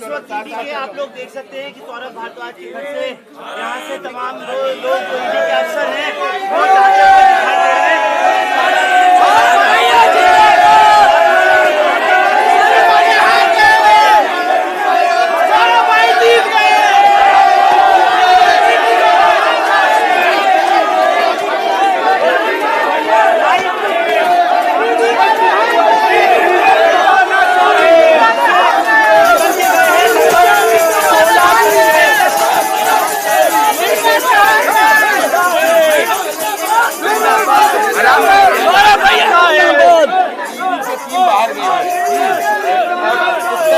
इस वक्त ईडी के आप लोग देख सकते हैं कि सौरभ भारद्वाज के घर से यहाँ से तमाम लोग जो ईडी के अफसर हैं वो जाते हुए दिखाई दे रहे हैं।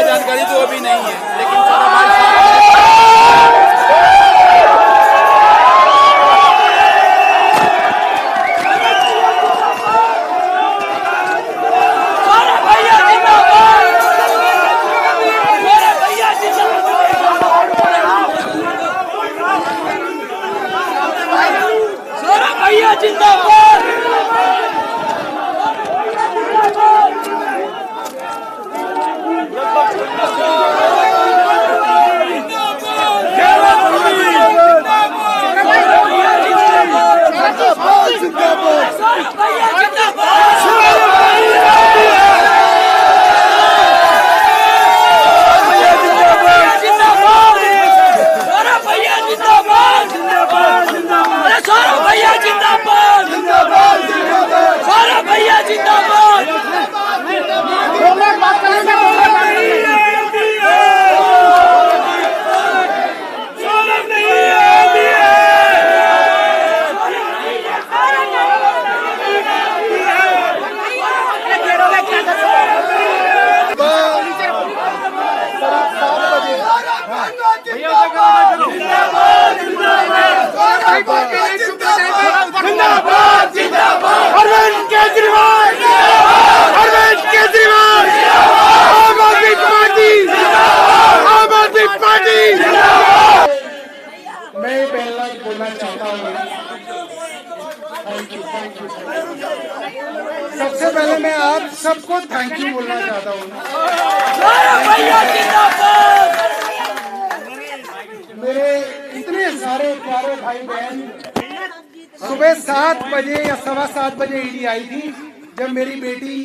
जानकारी तो अभी नहीं है, लेकिन सबसे पहले मैं आप सबको थैंक यू बोलना चाहता हूँ। मेरे इतने सारे प्यारे भाई बहन, सुबह 7 बजे या 7:15 बजे ईडी आई थी जब मेरी बेटी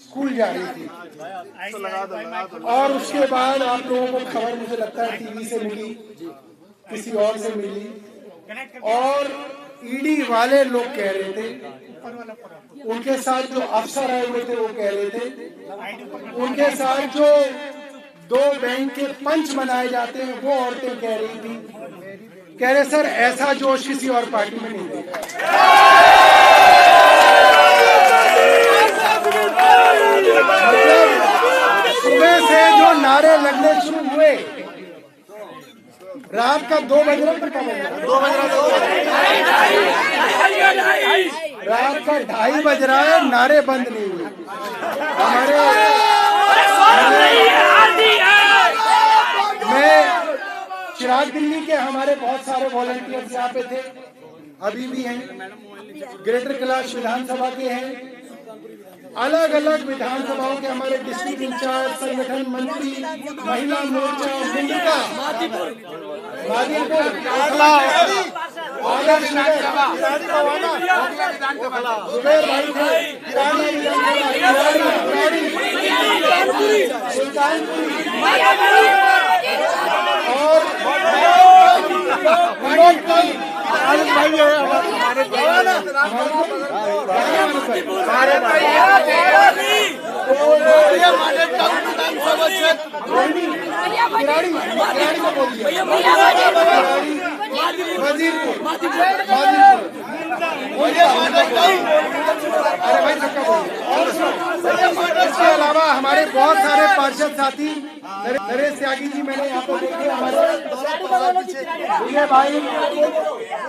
स्कूल जा रही थी, और उसके बाद आप लोगों को खबर मुझे लगता है टीवी से मिली, किसी और से मिली, और ईडी वाले लोग कह रहे थे, उनके साथ जो अफसर आए हुए थे वो कह रहे थे, उनके साथ जो 2 बैंक के पंच बनाए जाते हैं वो औरतें कह रही थी, कह रहे सर ऐसा जोश किसी और पार्टी में नहीं देखा। सुबह से जो नारे लगने शुरू हुए, रात का 2 बज रहा था, 2 बज रात का 2:30 बज रहा है, नारे बंद नहीं हुए। मैं चिराग दिल्ली के हमारे बहुत सारे वॉलंटियर्स यहाँ पे थे, अभी भी हैं, ग्रेटर कैलाश विधानसभा के हैं, अलग अलग विधानसभाओं के हमारे डिस्ट्रिक्ट इंचार्ज, संगठन मंत्री, महिला मोर्चा, मुंडका, जुबेर भाई इसके अलावा हमारे बहुत सारे पार्षद साथी, नरेश त्यागी जी मैंने यहाँ पे देखे, हमारे विजय भाई,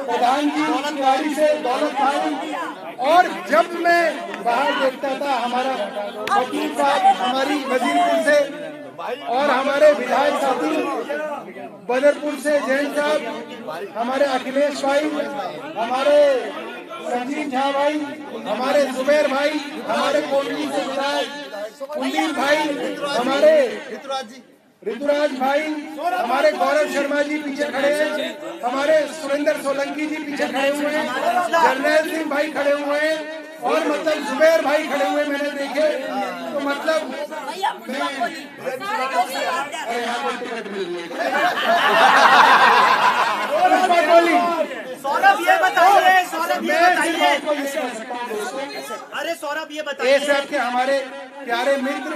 प्रधान जी गाड़ी से, दौलत भाई, और जब मैं बाहर देखता था हमारा वकील साहब, हमारी वजीरपुर से, और हमारे विधायक साथी बदरपुर से जैन साहब, हमारे अखिलेश भाई, हमारे संजीव झा भाई, हमारे जुबेर भाई, हमारे कोटली से विधायक कुलदीप भाई, हमारे ऋतुराज भाई, हमारे गौरव शर्मा जी पीछे खड़े हैं, हमारे सुरेंद्र सोलंकी जी पीछे खड़े हुए हैं, जर्नैल सिंह भाई खड़े हुए हैं, और मतलब जुबैर भाई खड़े हुए मैंने देखे। तो मतलब सौरभ ये बताइए, अरे सौरभ ये बताइए, सब के हमारे प्यारे मित्र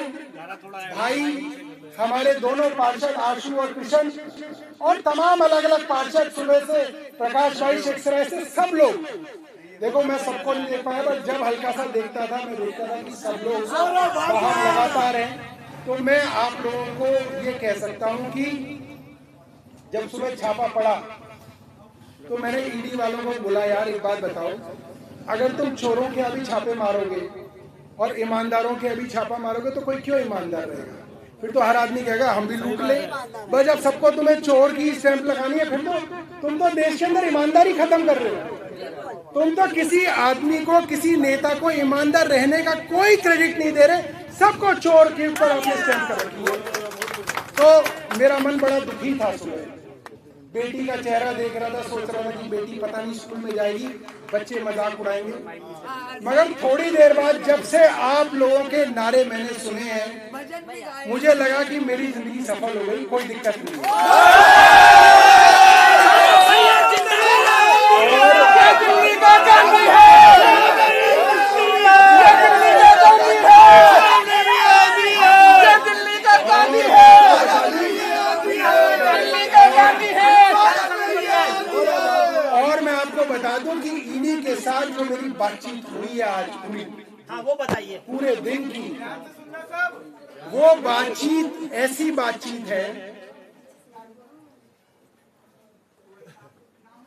भाई, हमारे दोनों पार्षद आशु और कृष्ण, और तमाम अलग अलग पार्षद, सुबह से प्रकाश भाई, शेख सराय से सब लोग। देखो मैं सबको नहीं देख पाया, पर जब हल्का सा देखता था, मैं देखता था कि सब लोग बाहर लगातार हैं। तो मैं आप लोगों को ये कह सकता हूँ कि जब सुबह छापा पड़ा तो मैंने ईडी वालों को बोला, यार एक बात बताओ, अगर तुम चोरों के अभी छापे मारोगे और ईमानदारों के अभी छापा मारोगे तो कोई क्यों ईमानदार रहेगा? फिर तो हर आदमी कहेगा हम भी लूट ले। बस जब सबको तुम्हें चोर की स्टैंप लगानी है, फिर तो तुम तो देश के अंदर ईमानदारी खत्म कर रहे हो। तुम तो किसी आदमी को, किसी नेता को ईमानदार रहने का कोई क्रेडिट नहीं दे रहे, सबको चोर के ऊपर अपने स्टैंप कर रखी है। तो मेरा मन बड़ा दुखी था सुबह, बेटी का चेहरा देख रहा था, सोच रहा था कि बेटी पता नहीं स्कूल में जाएगी, बच्चे मजाक उड़ाएंगे। मगर थोड़ी देर बाद जब से आप लोगों के नारे मैंने सुने हैं, मुझे लगा कि मेरी जिंदगी सफल हो गई, कोई दिक्कत नहीं। और मैं आपको बता दूं कि ईडी के साथ जो मेरी बातचीत हुई है आज पूरी, हाँ वो बताइए, पूरे दिन की, वो बातचीत ऐसी बातचीत है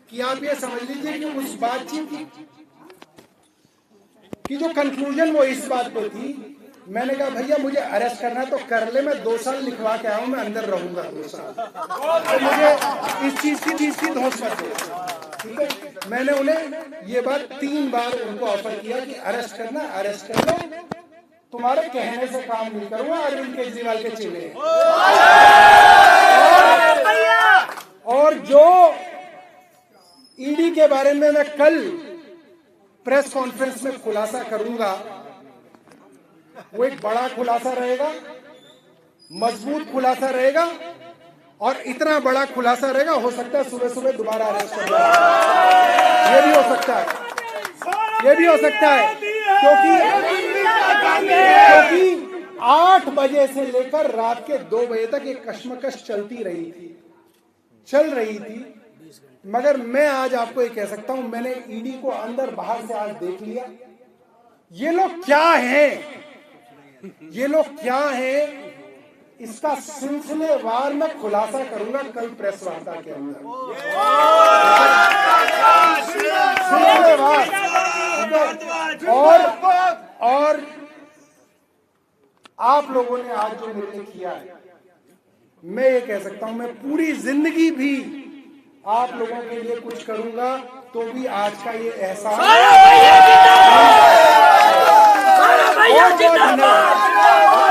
कि आप ये समझ लीजिए कि उस बातचीत की जो कंक्लूजन वो इस बात पे थी, मैंने कहा भैया मुझे अरेस्ट करना है तो कर ले, मैं 2 साल लिखवा के आया हूं, मैं अंदर रहूंगा 2 साल, तो मुझे इस चीज की धोस मत दो, ठीक है। मैंने उन्हें ये बात 3 बार उनको ऑफर किया कि अरेस्ट करना, अरेस्ट कर लो, तुम्हारे कहने से काम नहीं करूंगा, अरविंद केजरीवाल के चेले। और जो ईडी के बारे में मैं कल प्रेस कॉन्फ्रेंस में खुलासा करूंगा, वो एक बड़ा खुलासा रहेगा, मजबूत खुलासा रहेगा, और इतना बड़ा खुलासा रहेगा, हो सकता है सुबह सुबह दोबारा अरेस्ट कर लिया, ये भी हो सकता है, ये भी हो सकता है, क्योंकि 8 बजे से लेकर रात के 2 बजे तक एक कश्मकश चल रही थी। मगर मैं आज आपको ये कह सकता हूं, मैंने ईडी को अंदर बाहर से आज देख लिया। ये लोग क्या हैं, इसका सिलसिलेवार में खुलासा करूंगा कल प्रेस वार्ता के अंदर, सिलसिलेवार। और आप लोगों ने आज जो मेरे लिए किया है, मैं ये कह सकता हूं, मैं पूरी जिंदगी भी आप लोगों के लिए कुछ करूंगा तो भी आज का ये एहसास।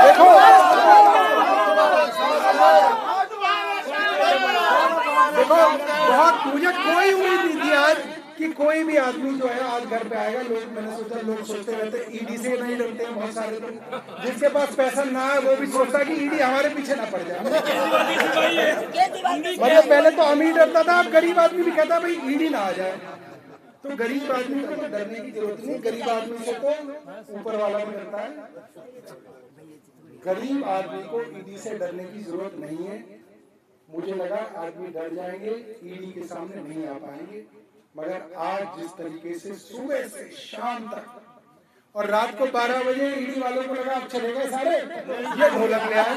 देखो बहुत, मुझे कोई उम्मीद नहीं थी आज कि कोई भी आदमी जो है आज घर पे आएगा। मैंने सोचा, लोग सोचते रहते ईडी से नहीं डरते हैं बहुत सारे लोग, जिसके पास पैसा ना है वो भी सोचता कि ईडी हमारे पीछे ना पड़ जाए। मतलब पहले तो हम ही डरता था, अब गरीब आदमी भी कहता भाई ईडी ना आ जाए। तो गरीब आदमी को तो डरने की जरूरत नहीं, गरीब आदमी से तो ऊपर वाला भी डरता है। गरीब आदमी को ईडी से डरने की जरूरत नहीं है। मुझे लगा आदमी डर जाएंगे, ईडी के सामने नहीं आ पाएंगे, मगर आज जिस तरीके से सुबह से शाम तक और रात को 12 बजे ईडी वालों को लगा अब चलेगा सारे, ये ढोलक ले आए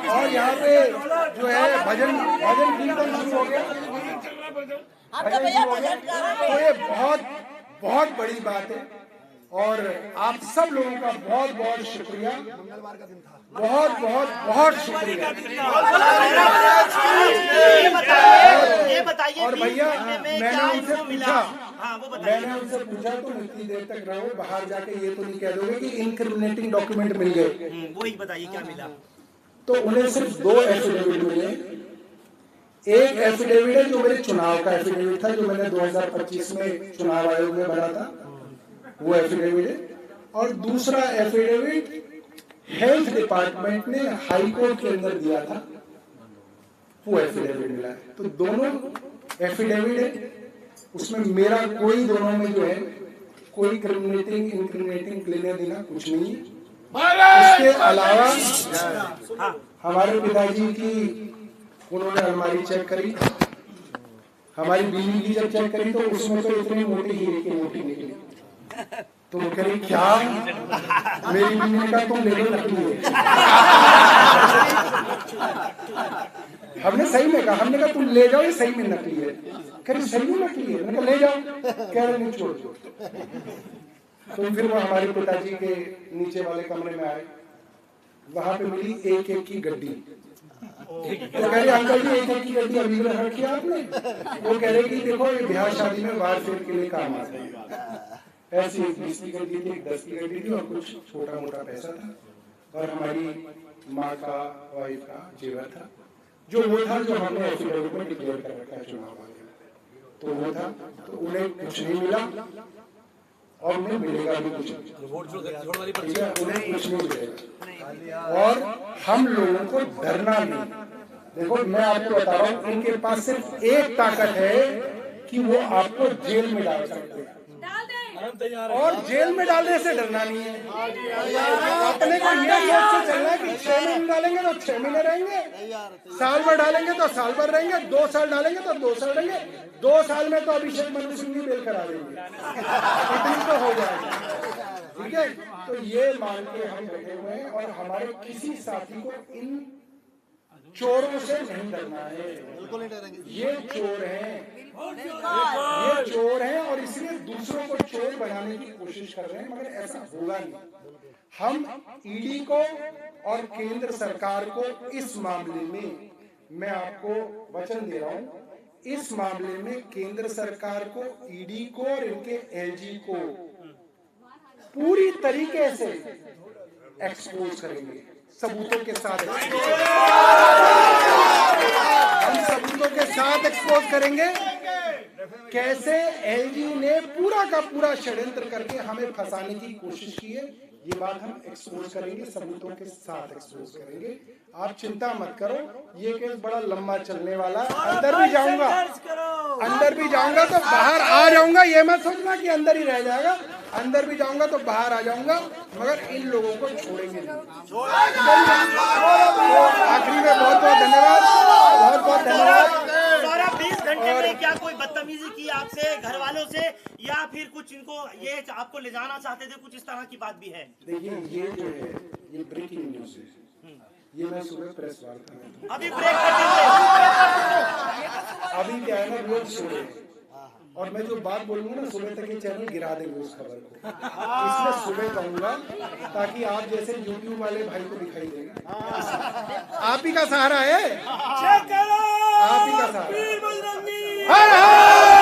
और यहाँ पे जो है भजन कीर्तन शुरू हो गया। तो ये बहुत बड़ी बात है और आप सब लोगों का बहुत शुक्रिया, बहुत शुक्रिया। ये बताइए, और भैया मैंने उनसे पूछा तुम इतनी देर तक रहो, बाहर जाके ये तो नहीं कह दोगे कि इनक्रिमिनेटिंग डॉक्यूमेंट मिल गए? वही बताइए क्या मिला? तो उन्हें सिर्फ 2 एफिडेविट मिले। एक एफिडेविट है जो मेरे चुनाव का एफिडेविट था, जो मैंने 2025 में चुनाव आयोग में भरा था, वो एफिडेविट है। और दूसरा एफिडेविट हेल्थ डिपार्टमेंट ने हाई कोर्ट के अंदर दिया था, वो एफिडेविट मिला है। तो दोनों एफिडेविट है, उसमें मेरा कोई दोनों में जो है कोई क्रिमिनेटिंग इंक्रिमिनेटिंग लेने देना कुछ नहीं है। इसके अलावा हमारे पिताजी की उन्होंने अलमारी चेक करी, हमारी बीवी की जब चेक करी तो उसमें तो इतनी मोटी हीरे की मोटी निकली। तो वो कह रही क्या, मेरी बीवी ने कहा तुम ले लो, नकली है। हमने सही में कहा, हमने कहा तुम ले जाओ, ये सही में नकली है। कह रही सही में नकली है, मैंने कहा ले जाओ। कह रहे नहीं, छोड़ दो। तो फिर वो हमारे पिताजी के नीचे वाले कमरे में आए, वहां पे मिली एक की गड्डी। तो कह रहे अंकल जी एक की गड्डी अभी रख रखी है आपने? वो कह रहे कि देखो ये ब्याह शादी में वार फेर के लिए काम आता है। ऐसी 20 की गड्डी थी, 10 की गड्डी थी और कुछ छोटा मोटा पैसा था और हमारी माँ का वाइफ का जेवर था, जो वो था जो हमने एफिडेविट में डिक्लेयर कर रखा है चुनाव वाले। तो वो था, तो उन्हें कुछ नहीं मिला और उन्हें मिलेगा भी कुछ नहीं, उन्हें कुछ नहीं मिलेगा। और हम लोगों को डरना नहीं। देखो मैं आपको बता रहा हूँ, इनके पास सिर्फ एक ताकत है कि वो आपको जेल में डाल सकते हैं, और जेल में डालने से डरना नहीं है। अपने को ये सोच से चलना है कि 6 महीने डालेंगे तो 6 महीने रहेंगे, साल भर डालेंगे तो साल भर रहेंगे, 2 साल डालेंगे तो 2 साल रहेंगे। 2 साल में तो अभिषेक मनु सिंह बेल करा देंगे, इतनी तो हो जाएगी। ठीक है, तो ये मान के हम बैठे हुए हैं और हमारे किसी साथी को इन चोरों से नहीं डरना है। ये चोर हैं, ये चोर हैं और इसलिए दूसरों को चोर बनाने की कोशिश कर रहे हैं, मगर ऐसा होगा नहीं। हम ईडी को और केंद्र सरकार को इस मामले में, मैं आपको वचन दे रहा हूं, इस मामले में केंद्र सरकार को, ईडी को और इनके एलजी को पूरी तरीके से एक्सपोज करेंगे, सबूतों के साथ। हम सबूतों के साथ एक्सपोज करेंगे कैसे एलजी ने पूरा का पूरा षड्यंत्र करके हमें फंसाने की कोशिश की है। ये बात हम एक्सपोज करेंगे, सबूतों के साथ एक्सपोज करेंगे। आप चिंता मत करो, ये केस बड़ा लंबा चलने वाला है। अंदर भी जाऊंगा, अंदर भी जाऊंगा तो बाहर आ जाऊंगा, ये मत सोचना कि अंदर ही रह जाएगा। अंदर भी जाऊंगा तो बाहर आ जाऊंगा, मगर इन लोगों को छोड़ेंगे नहीं। आखिरी में बहुत बहुत धन्यवाद, बहुत बहुत धन्यवाद। 20 घंटे में क्या कोई बदतमीजी की आपसे, घर वालों से, या फिर कुछ इनको ये आपको ले जाना चाहते थे, कुछ इस तरह की बात भी है? देखिए ये जो है ये ब्रेकिंग न्यूज है, ये मैं सुबह प्रेस वार्ता में अभी ब्रेक करते अभी क्या है ना, लोग सो रहे हैं और मैं जो बात बोलूंगा ना सुबह तक ये चैनल गिरा देंगे उस खबर को, इसलिए सुबह कहूंगा ताकि आप जैसे यूट्यूब वाले भाई को दिखाई देगा। आप ही का सहारा है, आप ही का सहारा। हर हर